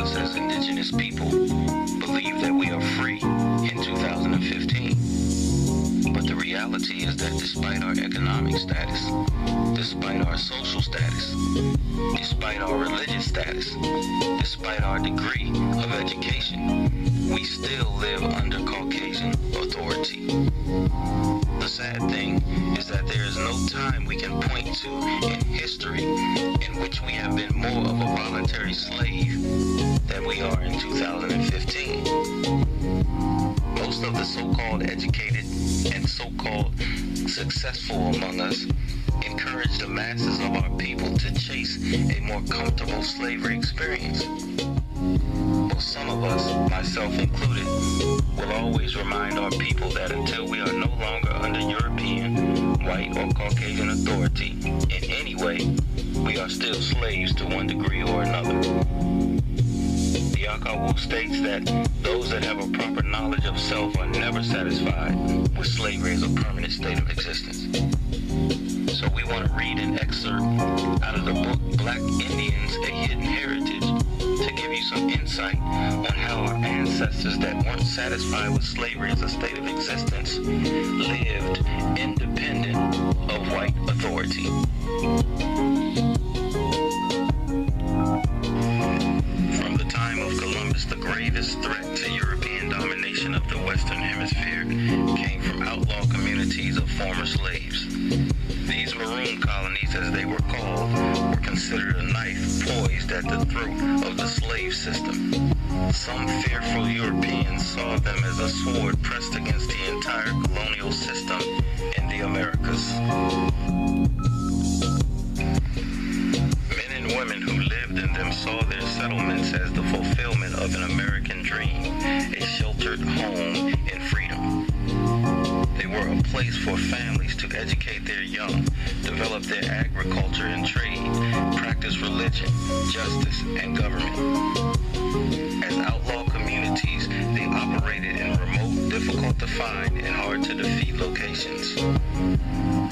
us as indigenous people believe that we are free in 2015. But the reality is that despite our economic status, despite our social status, despite our religious status, despite our degree of education, we still live under Caucasian authority. The sad thing is that there is no time we can point to in history in which we have been more of a voluntary slave than we are in 2015. Most of the so-called educated and so-called successful among us encourage the masses of our people to chase a more comfortable slavery experience. Well, some of us, myself included, will always remind our people that until we are no longer under European, white, or Caucasian authority in any way, we are still slaves to one degree or another. The Akawu states that those that have a proper knowledge of self are never satisfied with slavery as a permanent state of existence. So we want to read an excerpt out of the book Black Indians, A Hidden Heritage to give you some insight on how our ancestors that weren't satisfied with slavery as a state of existence lived independent of white authority. From the time of Columbus, the gravest threat to European domination of the Western Hemisphere came from outlaw communities of former slaves. These maroon colonies, as they were called, were considered a knife poised at the throat of the slave system. Some fearful Europeans saw them as a sword pressed against the entire colonial system in the Americas. Men and women who lived in them saw their settlements as the fulfillment of an American dream, a sheltered home in freedom. They were a place for families to educate their young, develop their agriculture and trade, practice religion, justice, and government. As outlaw communities, they operated in remote, difficult to find, and hard to defeat locations.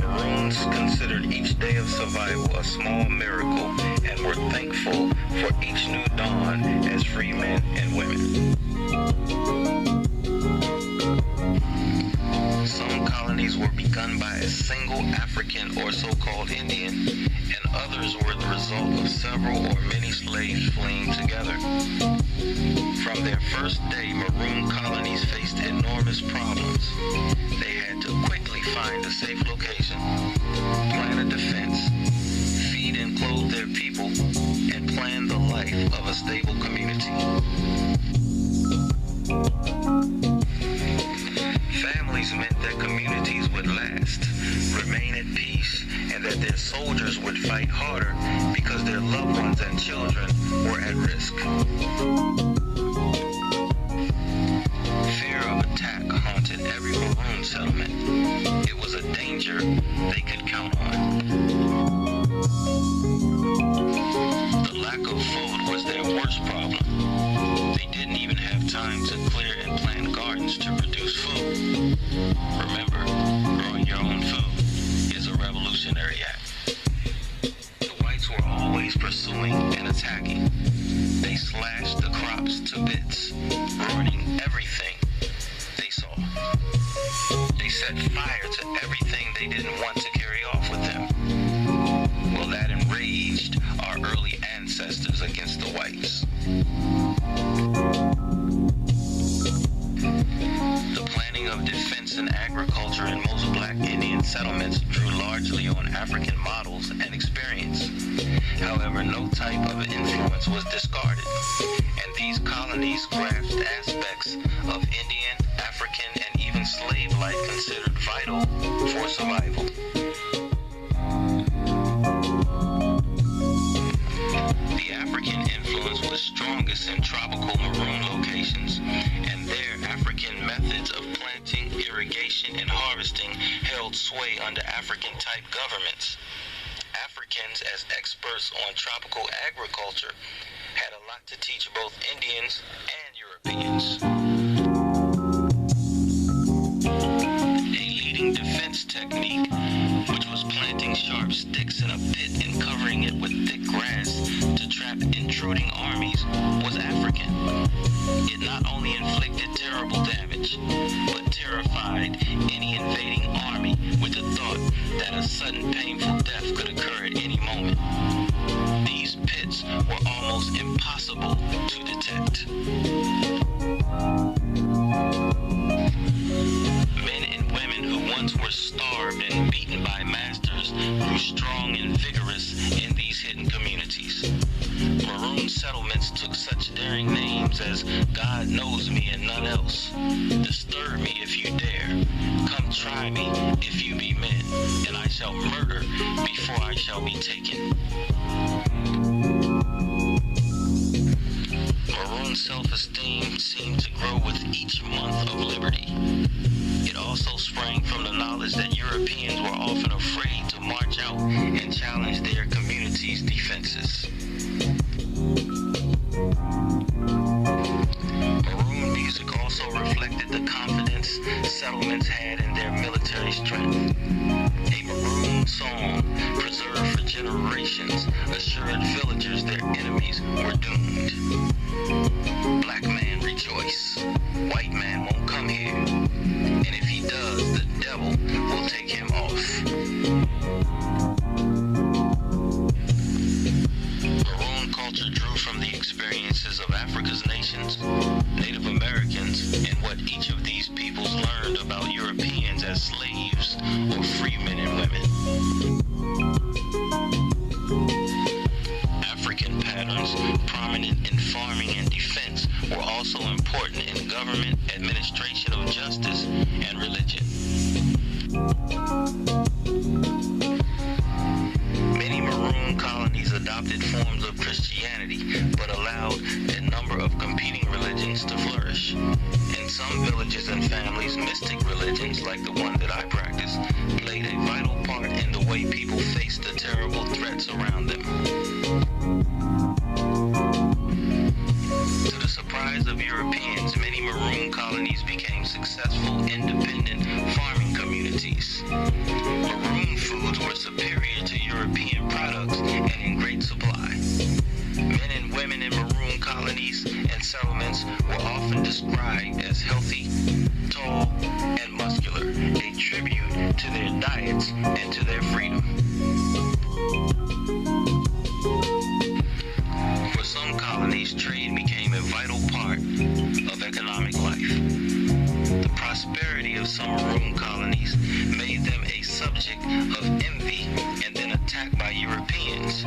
Maroons considered each day of survival a small miracle and were thankful for each new dawn as free men and women. Some colonies were begun by a single African or so-called Indian, and others were the result of several or many slaves fleeing together. From their first day, maroon colonies faced enormous problems. They had to quickly find a safe location, plan a defense, feed and clothe their people, and plan the life of a stable community. Families meant that communities would last, remain at peace, and that their soldiers would fight harder because their loved ones and children were at risk. Fear of attack haunted every maroon settlement. It was a danger they could count on. The lack of food was their worst problem. They didn't even have time to clear and plant gardens to produce food. Remember, growing your own food is a revolutionary act. The whites were always pursuing and attacking. They slashed the crops to bits, ruining everything they saw. They set fire to everything they didn't want to carry off with them. Well, that enraged our early ancestors against the whites. The planning of defense and agriculture in most black Indian settlements drew largely on African models and experience. However, no type of influence was discarded, and these colonies grasped aspects of Indian, African, and even slave life considered vital for survival. The African influence was strongest in tropical maroon locations, and their African methods of planting, irrigation, and harvesting held sway under African-type governments. Africans, as experts on tropical agriculture, had a lot to teach both Indians and Europeans. A leading defense technique, which was planting sharp sticks in a pit and covering it with thick grass to trap trap intruding armies was African. It not only inflicted terrible damage, but terrified any invading army with the thought that a sudden painful death could occur at any moment. These pits were almost impossible to detect. Men and women who once were starved and beaten by masters grew strong and vigorous in these hidden communities. Maroon settlements took such daring names as God Knows Me and None Else, Disturb Me If You Dare, Come Try Me If You Be Men, and I Shall Murder Before I Shall Be Taken. Maroon self-esteem seemed to grow with each month of liberty. It also sprang from the knowledge that Europeans were often afraid to march out and challenge their community's defenses. Maroon music also reflected the confidence settlements had in their military strength. A maroon song, preserved for generations, assured villagers their enemies were doomed. Black man, rejoice. White man won't come here. And if he does, the devil will take him off. Maroon culture drew from the experiences of Africa's nations, Native Americans, and what each of these peoples learned about Europeans as slaves or free men and women. African patterns, prominent in farming and defense, were also important in government, administration of justice, and religion. Many Maroon colonies adopted forms of Christianity, but allowed a number of competing religions to flourish. In some villages and families, mystic religions, like the one that I practice, played a vital part in the way people faced the terrible threats around them. To the surprise of Europeans, many Maroon colonies became successful, independent farming communities. Maroon foods were superior to European products and in great supply. Men and women in Maroon colonies and settlements were often described as healthy, tall, and muscular, a tribute to their diets and to their freedom. For some colonies, trade became a vital part of economic life. The prosperity of some Maroon colonies made them a subject of envy and then attacked by Europeans.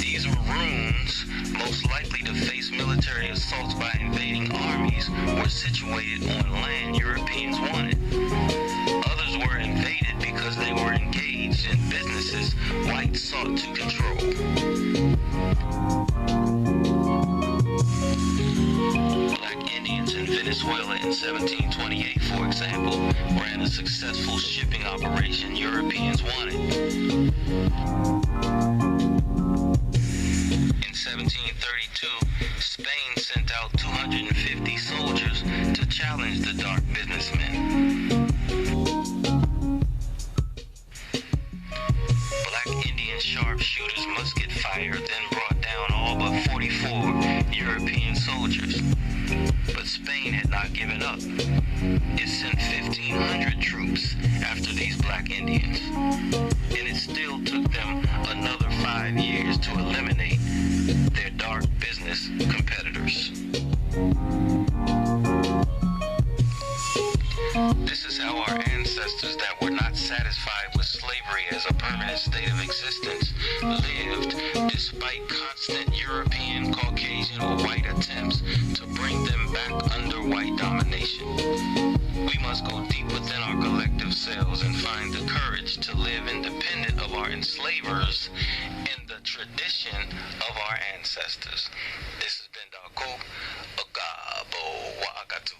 These Maroons, most likely to face military assaults by invading armies, were situated on land Europeans wanted. Others were invaded because they were engaged in businesses whites sought to control. Black Indians in Venezuela in 1728, for example, ran a successful shipping operation Europeans wanted. In 1732, Spain sent out 250 soldiers to challenge the dark businessmen. Black Indian sharpshooters' musket fire then brought down all but 44 European soldiers. But Spain had not given up. It sent 1,500 troops after these Black Indians, and it still took them another 5 years to eliminate their dark business competitors. This is how our ancestors that were not satisfied with slavery as a permanent state of existence lived despite constant European, Caucasian, or white attempts to bring them back under white domination. We must go deep within our collective selves and find the courage to live independent of our enslavers in the tradition of our ancestors. This has been Darko Agabo Wakatu.